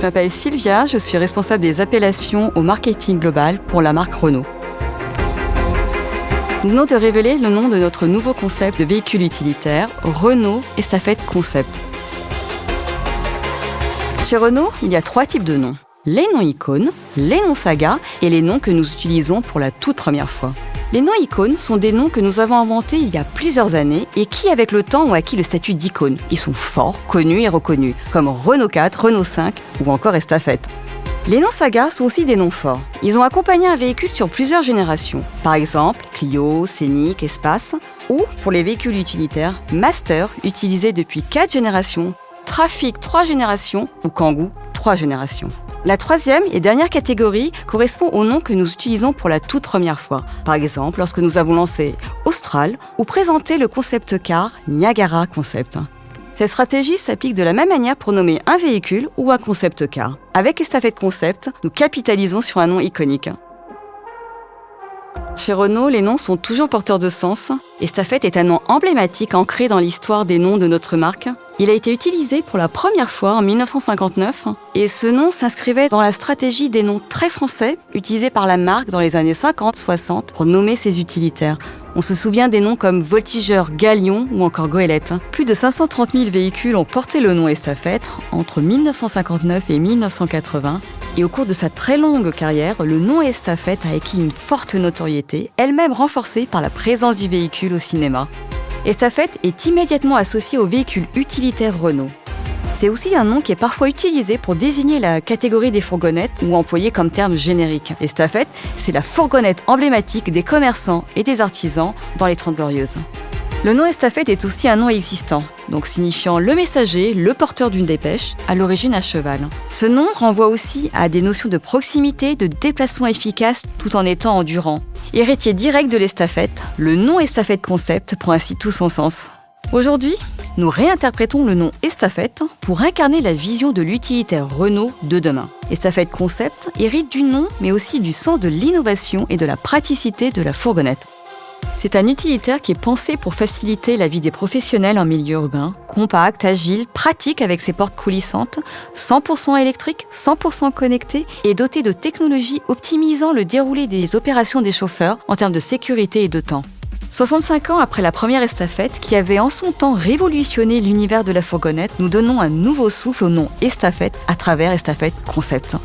m'appelle Sylvia, je suis responsable des appellations au marketing global pour la marque Renault. Nous venons de révéler le nom de notre nouveau concept de véhicule utilitaire, Renault Estafette Concept. Chez Renault, il y a 3 types de noms. Les noms icônes, les noms saga et les noms que nous utilisons pour la toute première fois. Les noms icônes sont des noms que nous avons inventés il y a plusieurs années et qui, avec le temps, ont acquis le statut d'icône. Ils sont forts, connus et reconnus, comme Renault 4, Renault 5 ou encore Estafette. Les noms saga sont aussi des noms forts. Ils ont accompagné un véhicule sur plusieurs générations. Par exemple, Clio, Scénic, Espace. Ou, pour les véhicules utilitaires, Master, utilisé depuis 4 générations, Trafic 3 générations ou Kangoo 3 générations. La troisième et dernière catégorie correspond aux noms que nous utilisons pour la toute première fois. Par exemple, lorsque nous avons lancé Austral ou présenté le concept car Niagara Concept. Cette stratégie s'applique de la même manière pour nommer un véhicule ou un concept car. Avec Estafette Concept, nous capitalisons sur un nom iconique. Chez Renault, les noms sont toujours porteurs de sens. Estafette est un nom emblématique ancré dans l'histoire des noms de notre marque. Il a été utilisé pour la première fois en 1959 et ce nom s'inscrivait dans la stratégie des noms très français utilisés par la marque dans les années 50-60 pour nommer ses utilitaires. On se souvient des noms comme Voltigeur, Galion ou encore Goélette. Plus de 530 000 véhicules ont porté le nom Estafette entre 1959 et 1980. Et au cours de sa très longue carrière, le nom Estafette a acquis une forte notoriété, elle-même renforcée par la présence du véhicule au cinéma. Estafette est immédiatement associé au véhicule utilitaire Renault. C'est aussi un nom qui est parfois utilisé pour désigner la catégorie des fourgonnettes ou employé comme terme générique. Estafette, c'est la fourgonnette emblématique des commerçants et des artisans dans les 30 Glorieuses. Le nom Estafette est aussi un nom existant, donc signifiant le messager, le porteur d'une dépêche, à l'origine à cheval. Ce nom renvoie aussi à des notions de proximité, de déplacement efficace tout en étant endurant. Héritier direct de l'estafette, le nom Estafette Concept prend ainsi tout son sens. Aujourd'hui, nous réinterprétons le nom Estafette pour incarner la vision de l'utilitaire Renault de demain. Estafette Concept hérite du nom, mais aussi du sens de l'innovation et de la praticité de la fourgonnette. C'est un utilitaire qui est pensé pour faciliter la vie des professionnels en milieu urbain, compact, agile, pratique avec ses portes coulissantes, 100% électrique, 100% connecté et doté de technologies optimisant le déroulé des opérations des chauffeurs en termes de sécurité et de temps. 65 ans après la première Estafette, qui avait en son temps révolutionné l'univers de la fourgonnette, nous donnons un nouveau souffle au nom Estafette à travers Estafette Concept.